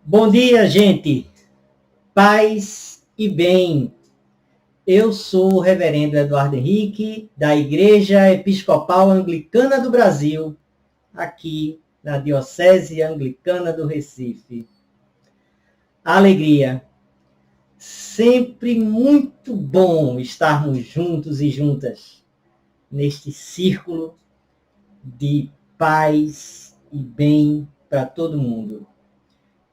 Bom dia, gente. Paz e bem. Eu sou o reverendo Eduardo Henrique, da Igreja Episcopal Anglicana do Brasil, aqui na Diocese Anglicana do Recife. Alegria. Sempre muito bom estarmos juntos e juntas neste círculo de paz e bem para todo mundo,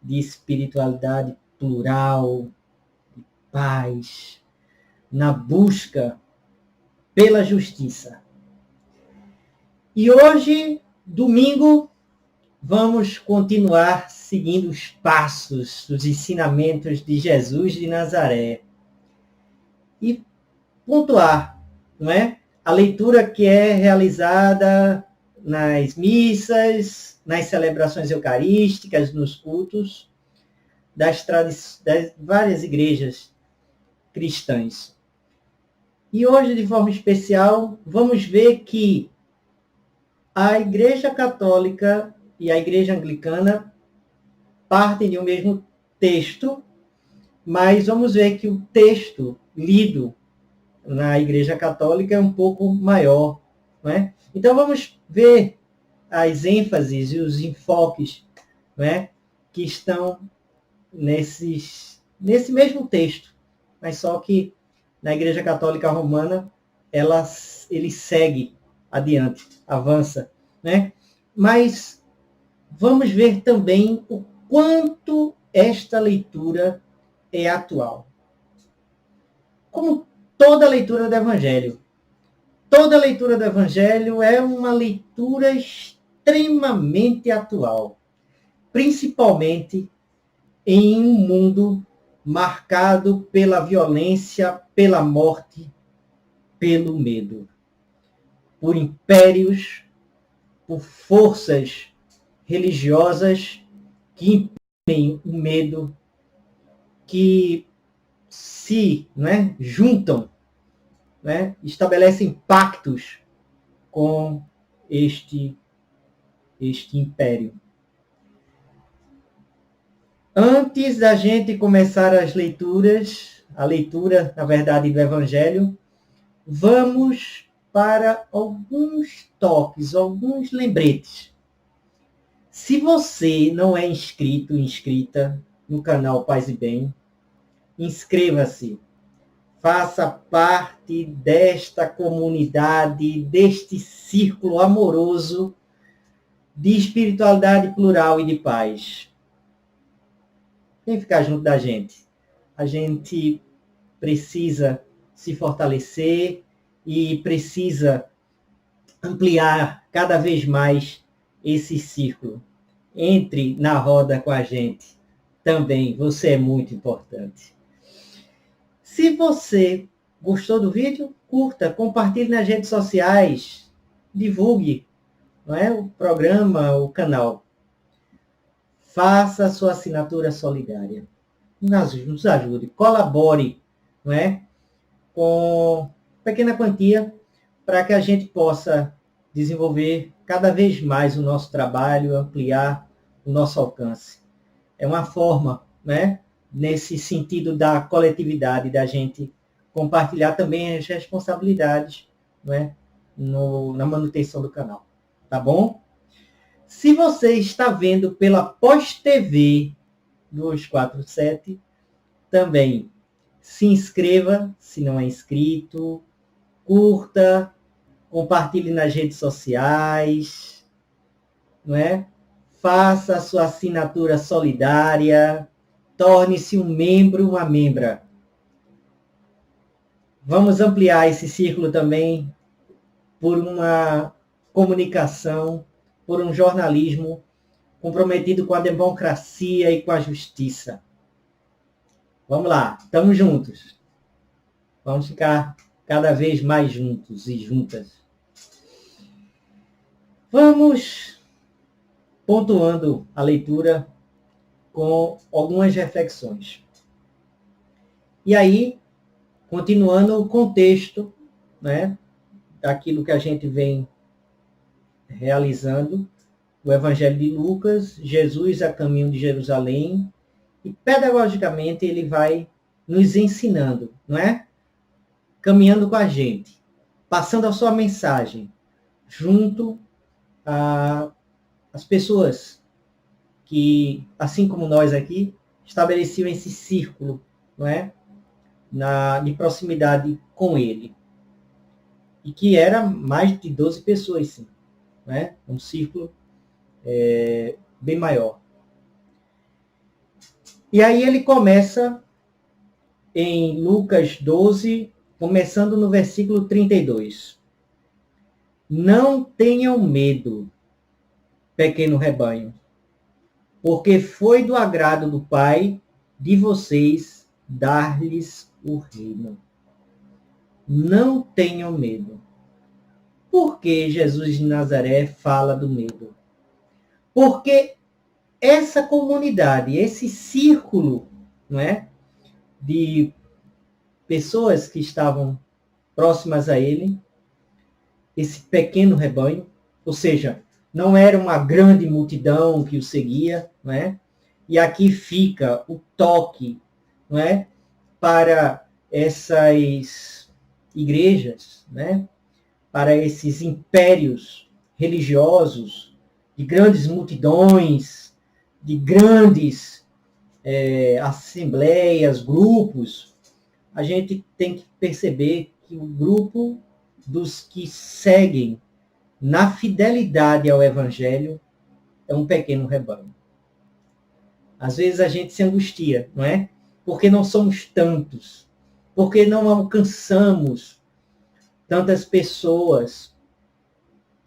de espiritualidade plural, paz, na busca pela justiça. E hoje, domingo, vamos continuar seguindo os passos dos ensinamentos de Jesus de Nazaré e pontuar, não é? A leitura que é realizada nas missas, nas celebrações eucarísticas, nos cultos das várias igrejas cristãs. E hoje, de forma especial, vamos ver que a Igreja Católica e a Igreja Anglicana partem de um mesmo texto, mas vamos ver que o texto lido na Igreja Católica é um pouco maior, não é? Então vamos ver as ênfases e os enfoques, não é, que estão nesse mesmo texto, mas só que na Igreja Católica Romana ele segue adiante, avança, né? Mas vamos ver também o quanto esta leitura é atual. Como toda leitura do Evangelho. Toda leitura do Evangelho é uma leitura extremamente atual, principalmente em um mundo marcado pela violência, pela morte, pelo medo, por impérios, por forças religiosas que impõem o medo, que se juntam, estabelecem pactos com este império. Antes da gente começar a leitura, na verdade, do Evangelho, vamos para alguns toques, alguns lembretes. Se você não é inscrito, inscrita no canal Paz e Bem, inscreva-se. Faça parte desta comunidade, deste círculo amoroso de espiritualidade plural e de paz. Vem ficar junto da gente. A gente precisa se fortalecer e precisa ampliar cada vez mais esse círculo. Entre na roda com a gente. Também, você é muito importante. Se você gostou do vídeo, curta, compartilhe nas redes sociais, divulgue, não é, o programa, o canal. Faça a sua assinatura solidária. Nos ajude, colabore, não é, com pequena quantia para que a gente possa desenvolver cada vez mais o nosso trabalho, ampliar o nosso alcance. É uma forma, né, nesse sentido da coletividade, da gente compartilhar também as responsabilidades, né, na manutenção do canal. Tá bom? Se você está vendo pela Pós-TV 247, também se inscreva, se não é inscrito, curta, compartilhe nas redes sociais, não é? Faça a sua assinatura solidária, torne-se um membro, uma membra. Vamos ampliar esse círculo também por uma comunicação, por um jornalismo comprometido com a democracia e com a justiça. Vamos lá, estamos juntos. Vamos ficar cada vez mais juntos e juntas. Vamos pontuando a leitura com algumas reflexões. E aí, continuando o contexto, né, daquilo que a gente vem realizando, o Evangelho de Lucas, Jesus a caminho de Jerusalém, e pedagogicamente ele vai nos ensinando, não é? Caminhando com a gente, passando a sua mensagem junto às pessoas que, assim como nós aqui, estabeleciam esse círculo, não é? De proximidade com ele. E que era mais de 12 pessoas, sim. Não é? Um círculo bem maior. E aí ele começa em Lucas 12, começando no versículo 32. Não tenham medo, pequeno rebanho, porque foi do agrado do Pai de vocês dar-lhes o reino. Não tenham medo. Por que Jesus de Nazaré fala do medo? Porque essa comunidade, esse círculo, não é, de pessoas que estavam próximas a ele, esse pequeno rebanho, ou seja, não era uma grande multidão que o seguia, não é? E aqui fica o toque, não é, para essas igrejas, né, para esses impérios religiosos de grandes multidões, de grandes assembleias, grupos. A gente tem que perceber que o grupo dos que seguem na fidelidade ao Evangelho é um pequeno rebanho. Às vezes a gente se angustia, não é? Porque não somos tantos, porque não alcançamos tantas pessoas,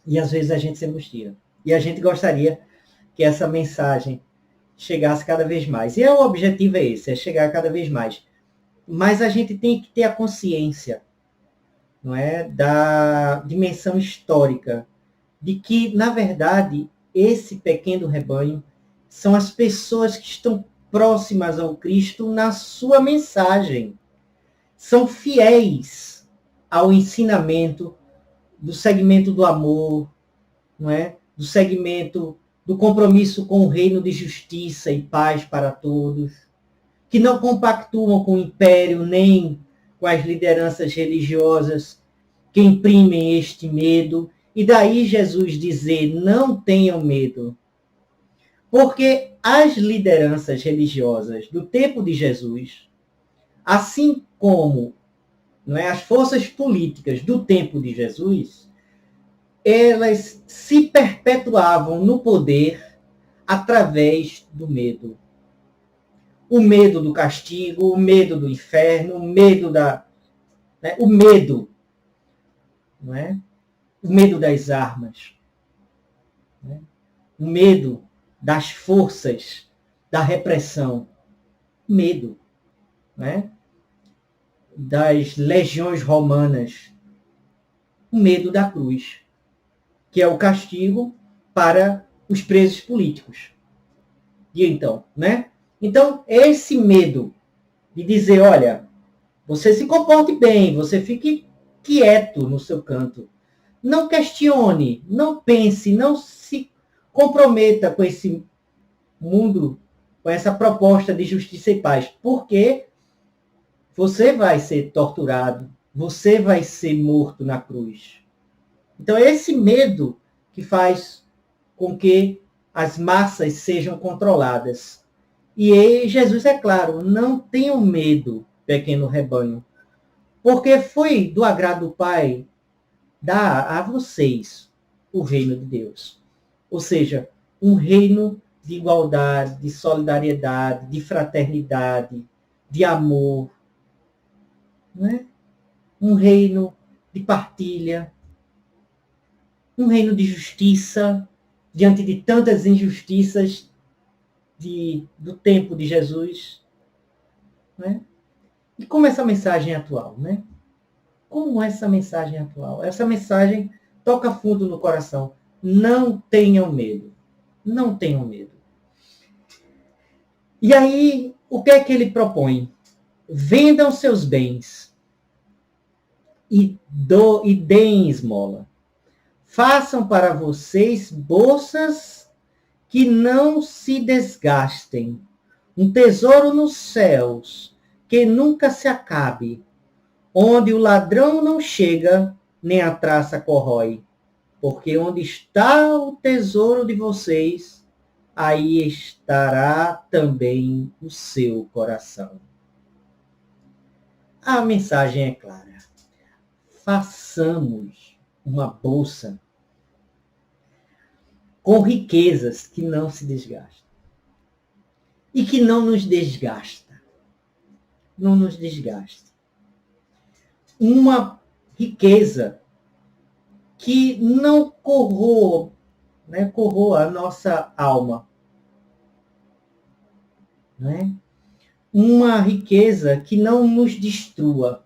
e às vezes a gente se angustia. E a gente gostaria que essa mensagem chegasse cada vez mais. E o objetivo é esse, é chegar cada vez mais. Mas a gente tem que ter a consciência, não é, da dimensão histórica, de que, na verdade, esse pequeno rebanho são as pessoas que estão próximas ao Cristo na sua mensagem. São fiéis ao ensinamento do segmento do amor, não é? Do segmento do compromisso com o reino de justiça e paz para todos, que não compactuam com o império nem com as lideranças religiosas que imprimem este medo. E daí Jesus dizer, não tenham medo. Porque as lideranças religiosas do tempo de Jesus, assim como, não é, as forças políticas do tempo de Jesus, elas se perpetuavam no poder através do medo. O medo do castigo, o medo do inferno, o medo o medo, não é? O medo das armas, né? O medo das forças da repressão, medo, né, das legiões romanas, o medo da cruz, que é o castigo para os presos políticos. E então, né? Então, esse medo de dizer, olha, você se comporte bem, você fique quieto no seu canto. Não questione, não pense, não se comprometa com esse mundo, com essa proposta de justiça e paz, porque você vai ser torturado, você vai ser morto na cruz. Então, é esse medo que faz com que as massas sejam controladas. E Jesus é claro, não tenham medo, pequeno rebanho, porque foi do agrado do Pai dar a vocês o reino de Deus. Ou seja, um reino de igualdade, de solidariedade, de fraternidade, de amor. Não é? Um reino de partilha, um reino de justiça, diante de tantas injustiças do tempo de Jesus. Não é? E como essa mensagem é atual, né? Como essa mensagem é atual? Essa mensagem toca fundo no coração. Não tenham medo. Não tenham medo. E aí, o que é que ele propõe? Vendam seus bens e deem esmola. Façam para vocês bolsas que não se desgastem, um tesouro nos céus, que nunca se acabe, onde o ladrão não chega, nem a traça corrói. Porque onde está o tesouro de vocês, aí estará também o seu coração. A mensagem é clara. Façamos uma bolsa com riquezas que não se desgastam. E que não nos desgasta. Não nos desgasta. Uma riqueza que não corroa a nossa alma. Né? Uma riqueza que não nos destrua.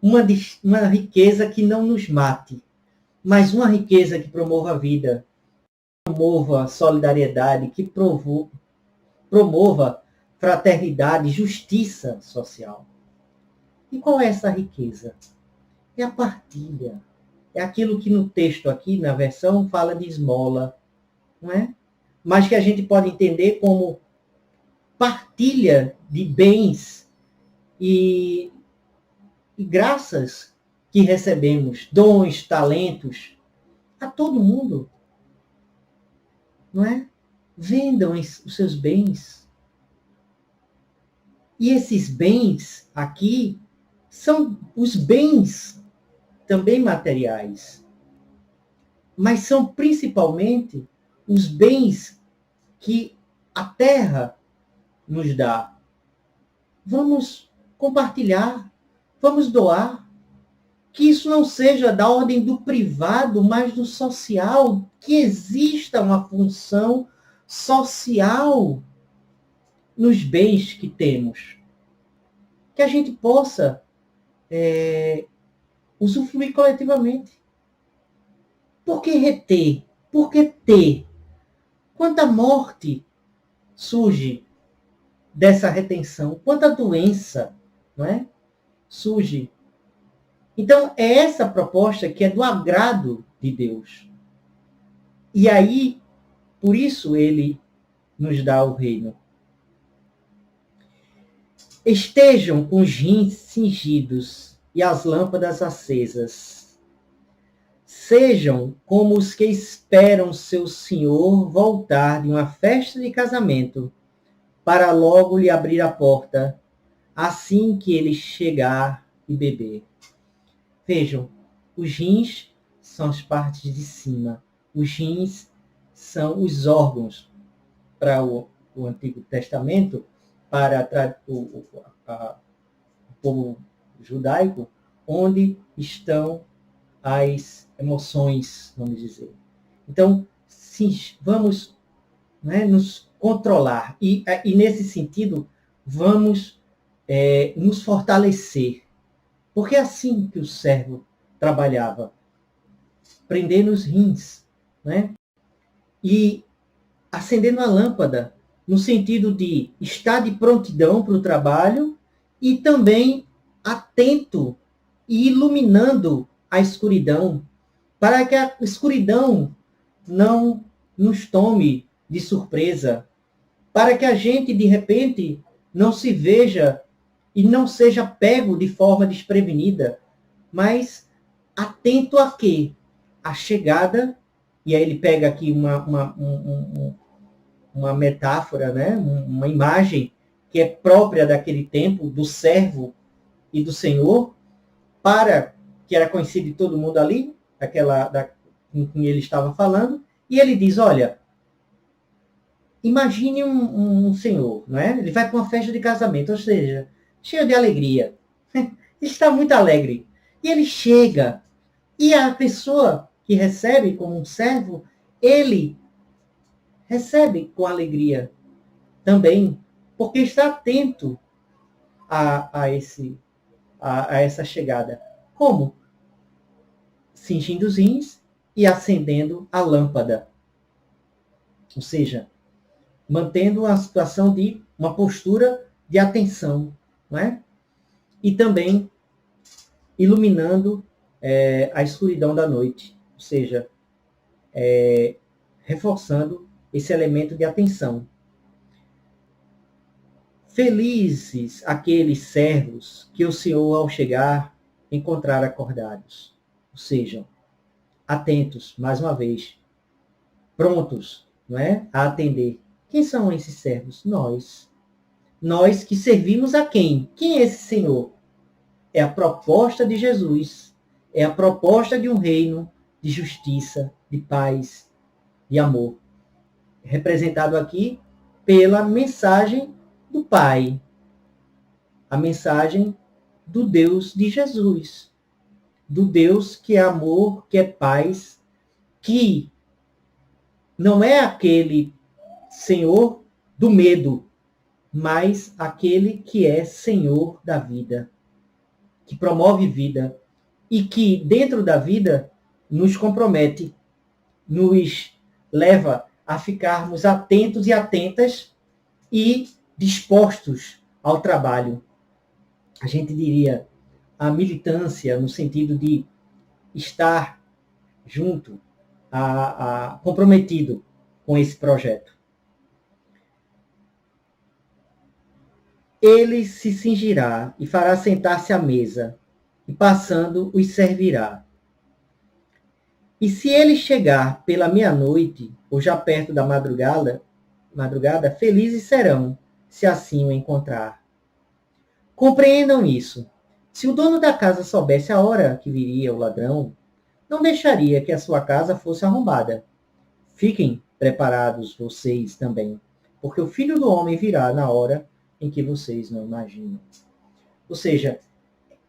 Uma riqueza que não nos mate. Mas uma riqueza que promova a vida, promova a solidariedade, que promova fraternidade, justiça social. E qual é essa riqueza? É a partilha. É aquilo que no texto aqui, na versão, fala de esmola, não é? Mas que a gente pode entender como partilha de bens e graças que recebemos, dons, talentos, a todo mundo, não é? Vendam os seus bens. E esses bens aqui são os bens também materiais, mas são principalmente os bens que a terra nos dá. Vamos compartilhar, vamos doar. Que isso não seja da ordem do privado, mas do social, que exista uma função social nos bens que temos. Que a gente possa usufruir coletivamente. Por que reter? Por que ter? Quanta morte surge dessa retenção? Quanta doença, não é? Surge. Então, é essa proposta que é do agrado de Deus. E aí, por isso ele nos dá o reino. Estejam com os rins cingidos e as lâmpadas acesas. Sejam como os que esperam seu senhor voltar de uma festa de casamento, para logo lhe abrir a porta, assim que ele chegar e beber. Vejam, os rins são as partes de cima. Os rins são os órgãos para o Antigo Testamento, para o povo judaico, onde estão as emoções, vamos dizer. Então, sim, vamos, né, nos controlar. E nesse sentido, vamos nos fortalecer. Porque é assim que o servo trabalhava, prendendo os rins, né? E acendendo a lâmpada, no sentido de estar de prontidão para o trabalho e também atento e iluminando a escuridão, para que a escuridão não nos tome de surpresa, para que a gente, de repente, não se veja e não seja pego de forma desprevenida, mas atento a quê? A chegada, e aí ele pega aqui uma metáfora, né? Uma imagem que é própria daquele tempo, do servo e do Senhor, que era conhecido de todo mundo ali, com quem ele estava falando, e ele diz, olha, imagine um senhor, não é? Ele vai para uma festa de casamento, ou seja, cheio de alegria. Ele está muito alegre. E ele chega, e a pessoa que recebe como um servo, ele recebe com alegria também, porque está atento a essa chegada. Como? Cingindo os rins e acendendo a lâmpada. Ou seja, mantendo uma situação de uma postura de atenção, não é? E também iluminando a escuridão da noite, ou seja, reforçando esse elemento de atenção. Felizes aqueles servos que o Senhor, ao chegar, encontrar acordados. Ou seja, atentos, mais uma vez, prontos, não é, a atender. Quem são esses servos? Nós. Nós que servimos a quem? Quem é esse Senhor? É a proposta de Jesus. É a proposta de um reino de justiça, de paz, de amor. Representado aqui pela mensagem do Pai. A mensagem do Deus de Jesus. Do Deus que é amor, que é paz, que não é aquele Senhor do medo, mas aquele que é Senhor da vida, que promove vida e que, dentro da vida, nos compromete, nos leva a ficarmos atentos e atentas e dispostos ao trabalho. A gente diria a militância no sentido de estar junto, comprometido com esse projeto. Ele se cingirá e fará sentar-se à mesa, e passando os servirá. E se ele chegar pela meia-noite, ou já perto da madrugada, felizes serão, se assim o encontrar. Compreendam isso. Se o dono da casa soubesse a hora que viria o ladrão, não deixaria que a sua casa fosse arrombada. Fiquem preparados vocês também, porque o Filho do Homem virá na hora em que vocês não imaginam. Ou seja,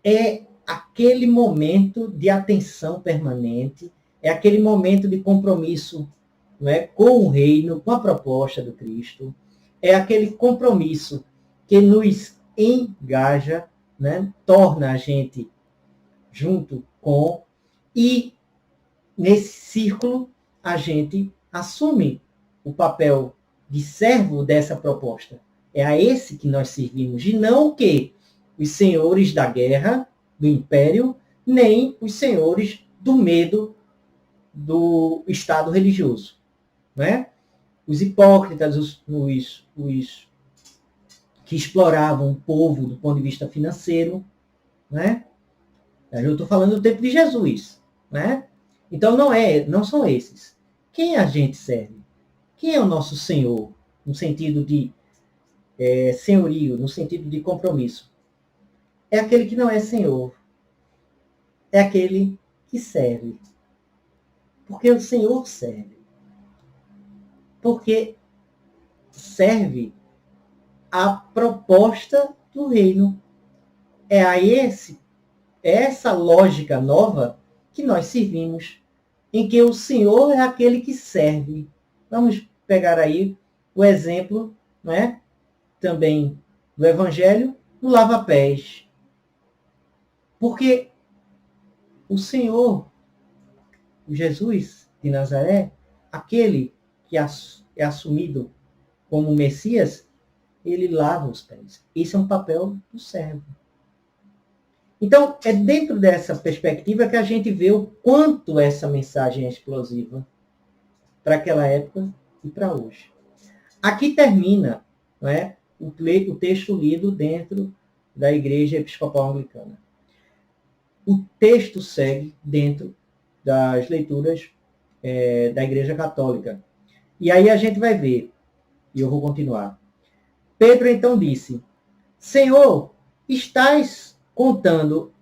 é aquele momento de atenção permanente, é aquele momento de compromisso, não é, com o reino, com a proposta do Cristo, é aquele compromisso que nos engaja, né, torna a gente junto com, e nesse círculo a gente assume o papel de servo dessa proposta. É a esse que nós servimos, e não o que os senhores da guerra, do império, nem os senhores do medo do Estado religioso. Não é? Os hipócritas, os que exploravam o povo do ponto de vista financeiro. Né? Eu estou falando do tempo de Jesus. Né? Então não são esses. Quem a gente serve? Quem é o nosso Senhor? No sentido de senhorio, no sentido de compromisso. É aquele que não é Senhor. É aquele que serve. Porque o Senhor serve. Porque serve a proposta do reino. É a essa lógica nova que nós servimos, em que o Senhor é aquele que serve. Vamos pegar aí o exemplo, né, também do Evangelho, do lava-pés. Porque o Senhor, Jesus de Nazaré, aquele que é assumido como Messias, ele lava os pés. Esse é um papel do servo. Então, é dentro dessa perspectiva que a gente vê o quanto essa mensagem é explosiva para aquela época e para hoje. Aqui termina, não é, o texto lido dentro da Igreja Episcopal Anglicana. O texto segue dentro das leituras da Igreja Católica. E aí a gente vai ver, e eu vou continuar. Pedro então disse: Senhor, estás contando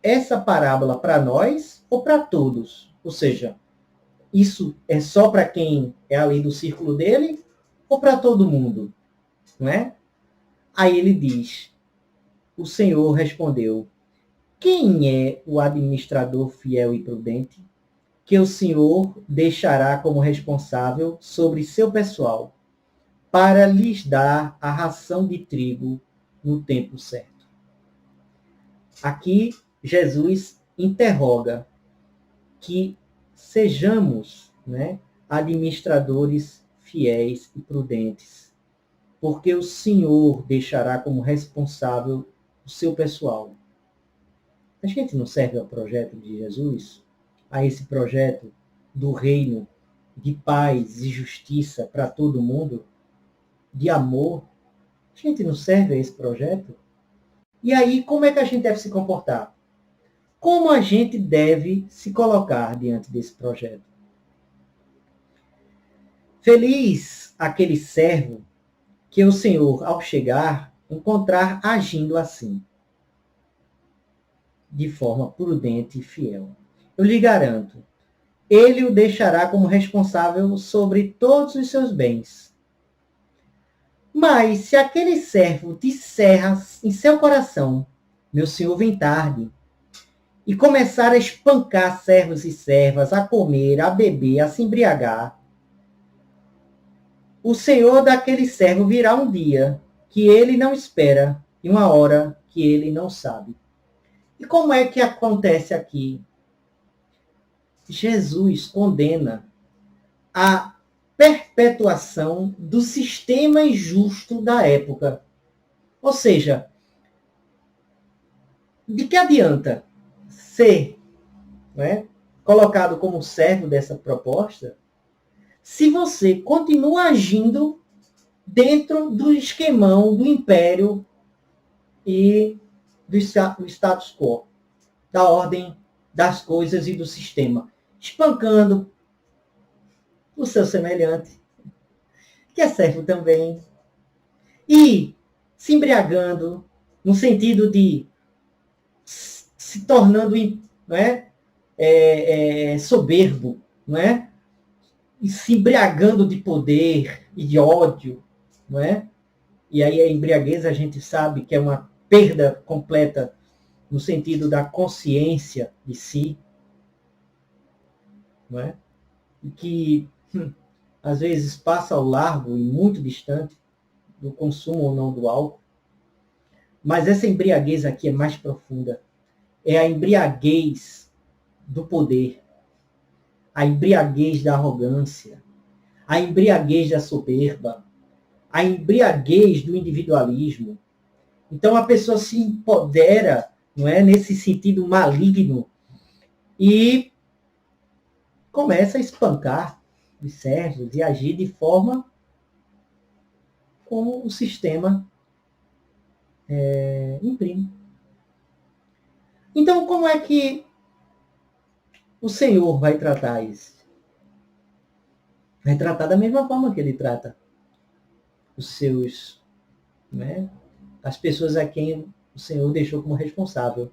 essa parábola para nós ou para todos? Ou seja, isso é só para quem é ali do círculo dele ou para todo mundo? Não é? Aí ele diz, o Senhor respondeu: quem é o administrador fiel e prudente que o Senhor deixará como responsável sobre seu pessoal para lhes dar a ração de trigo no tempo certo? Aqui, Jesus interroga que sejamos, né, administradores fiéis e prudentes, porque o Senhor deixará como responsável o seu pessoal. A gente não serve ao projeto de Jesus, a esse projeto do reino de paz e justiça para todo mundo, de amor, A gente não serve a esse projeto? E aí, como é que a gente deve se comportar? Como a gente deve se colocar diante desse projeto? Feliz aquele servo que o Senhor, ao chegar, encontrar agindo assim, de forma prudente e fiel. Eu lhe garanto, ele o deixará como responsável sobre todos os seus bens. Mas se aquele servo disser em seu coração, meu senhor vem tarde, e começar a espancar servos e servas, a comer, a beber, a se embriagar, o senhor daquele servo virá um dia que ele não espera e uma hora que ele não sabe. E como é que acontece aqui? Jesus condena a perpetuação do sistema injusto da época. Ou seja, de que adianta ser, né, colocado como servo dessa proposta se você continua agindo dentro do esquemão do império e do status quo, da ordem das coisas e do sistema, espancando o seu semelhante, que é servo também, e se embriagando, no sentido de se tornando, não é, soberbo, não é? E se embriagando de poder e de ódio, não é? E aí a embriaguez a gente sabe que é uma perda completa no sentido da consciência de si, não é? E que às vezes passa ao largo e muito distante do consumo ou não do álcool. Mas essa embriaguez aqui é mais profunda. É a embriaguez do poder, a embriaguez da arrogância, a embriaguez da soberba, a embriaguez do individualismo. Então a pessoa se empodera, não é, nesse sentido maligno e começa a espancar os servos e agir de forma como o sistema imprime. Então, como é que o Senhor vai tratar isso? Vai tratar da mesma forma que ele trata os seus, né, as pessoas a quem o Senhor deixou como responsável.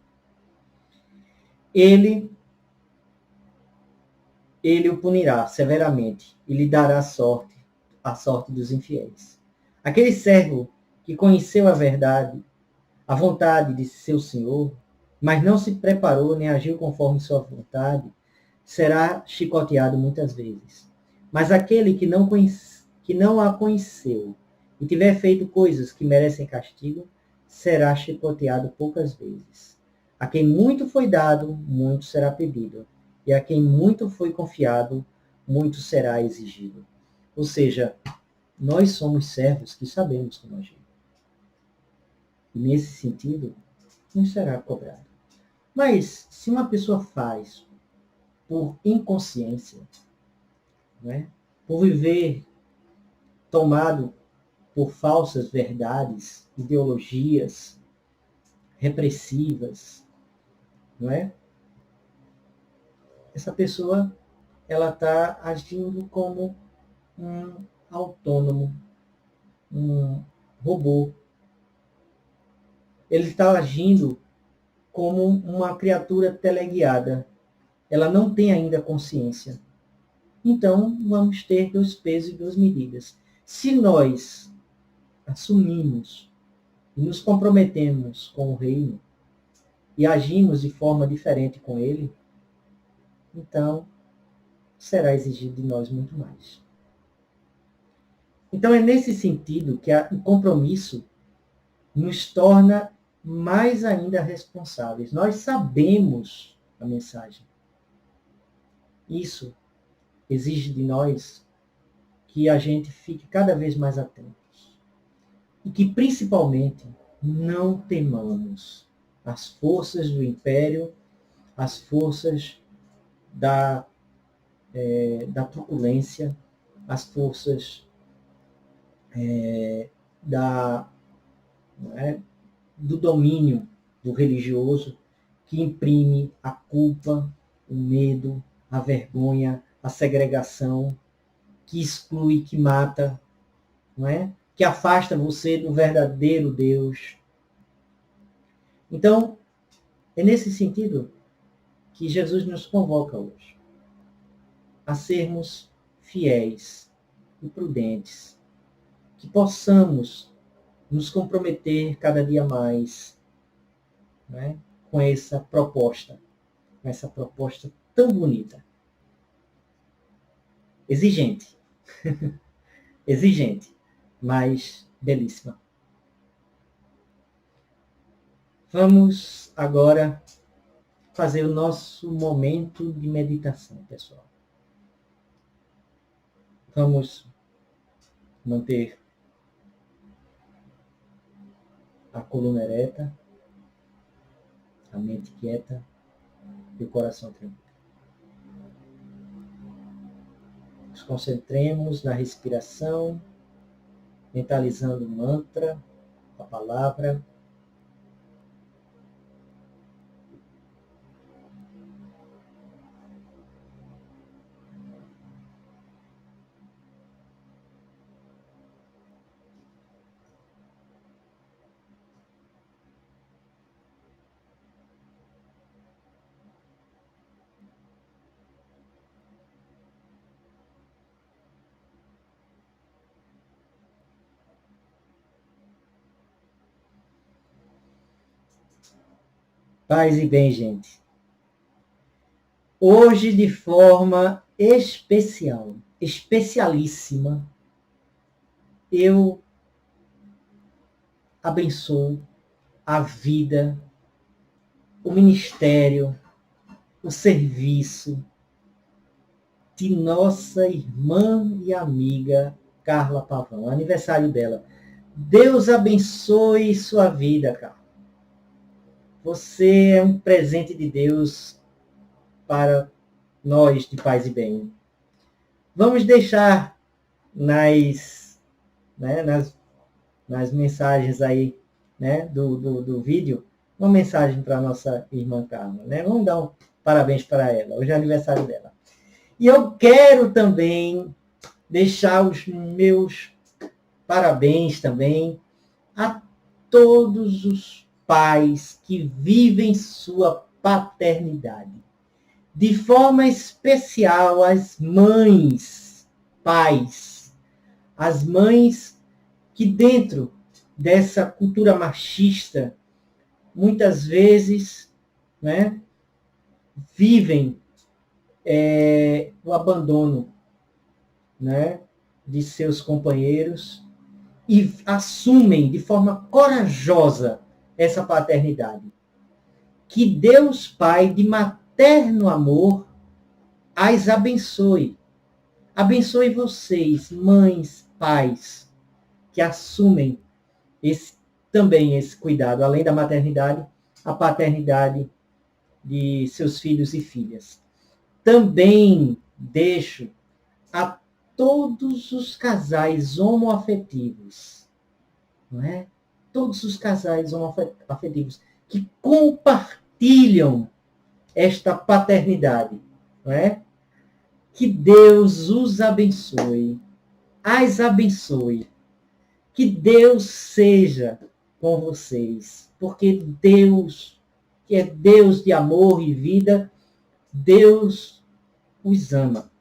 Ele o punirá severamente e lhe dará a sorte dos infiéis. Aquele servo que conheceu a verdade, a vontade de seu Senhor, mas não se preparou nem agiu conforme sua vontade, será chicoteado muitas vezes. Mas aquele que não a conheceu e tiver feito coisas que merecem castigo, será chicoteado poucas vezes. A quem muito foi dado, muito será pedido. E a quem muito foi confiado, muito será exigido. Ou seja, nós somos servos que sabemos como agir. E nesse sentido, não será cobrado. Mas se uma pessoa faz por inconsciência, né, por viver tomado por falsas verdades, ideologias repressivas, não é? Essa pessoa ela está agindo como um autônomo, um robô. Ele está agindo como uma criatura teleguiada. Ela não tem ainda consciência. Então, vamos ter 2 pesos e 2 medidas. Se nós assumimos e nos comprometemos com o reino e agimos de forma diferente com ele, então será exigido de nós muito mais. Então é nesse sentido que o compromisso nos torna mais ainda responsáveis. Nós sabemos a mensagem. Isso exige de nós que a gente fique cada vez mais atentos. E que, principalmente, não temamos as forças do império, as forças da truculência, as forças da não é, do domínio do religioso, que imprime a culpa, o medo, a vergonha, a segregação, que exclui, que mata, não é? Que afasta você do verdadeiro Deus. Então, é nesse sentido que Jesus nos convoca hoje a sermos fiéis e prudentes, que possamos nos comprometer cada dia mais, né, com essa proposta tão bonita. Exigente, exigente, mas belíssima. Vamos agora fazer o nosso momento de meditação, pessoal. Vamos manter a coluna ereta, a mente quieta e o coração tranquilo. Nos concentremos na respiração, mentalizando o mantra, a palavra. Paz e bem, gente. Hoje, de forma especial, especialíssima, eu abençoo a vida, o ministério, o serviço de nossa irmã e amiga Carla Pavão, aniversário dela. Deus abençoe sua vida, Carla. Você é um presente de Deus para nós de Paz e Bem. Vamos deixar nas mensagens aí, né, do vídeo, uma mensagem para a nossa irmã Carla. Né? Vamos dar um parabéns para ela. Hoje é aniversário dela. E eu quero também deixar os meus parabéns também a todos os pais que vivem sua paternidade. De forma especial, as mães, pais, as mães que dentro dessa cultura machista, muitas vezes, né, vivem o abandono, né, de seus companheiros e assumem de forma corajosa essa paternidade. Que Deus Pai, de materno amor, as abençoe. Abençoe vocês, mães, pais, que assumem também esse cuidado, além da maternidade, a paternidade de seus filhos e filhas. Também deixo a todos os casais homoafetivos, não é? Todos os casais homoafetivos que compartilham esta paternidade, não é? Que Deus os abençoe, as abençoe, que Deus seja com vocês, porque Deus, que é Deus de amor e vida, Deus os ama.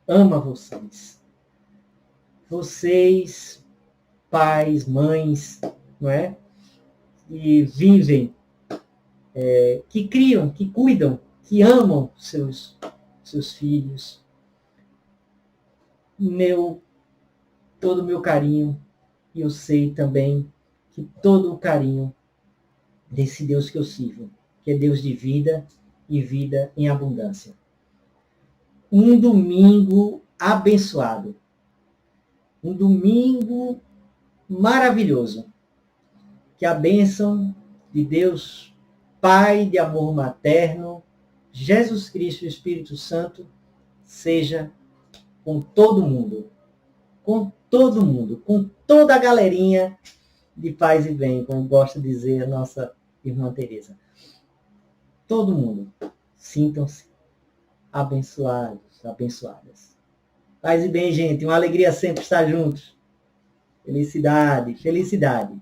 Ama vocês. Vocês, pais, mães, não é? Que vivem, que criam, que cuidam, que amam seus filhos. Todo o meu carinho, e eu sei também que todo o carinho desse Deus que eu sirvo, que é Deus de vida e vida em abundância. Um domingo abençoado. Um domingo maravilhoso. Que a bênção de Deus, Pai de amor materno, Jesus Cristo e Espírito Santo, seja com todo mundo. Com todo mundo. Com toda a galerinha de paz e bem, como gosta de dizer a nossa irmã Teresa. Todo mundo, sintam-se abençoados, abençoadas. Paz e bem, gente. Uma alegria sempre estar juntos. Felicidade, felicidade.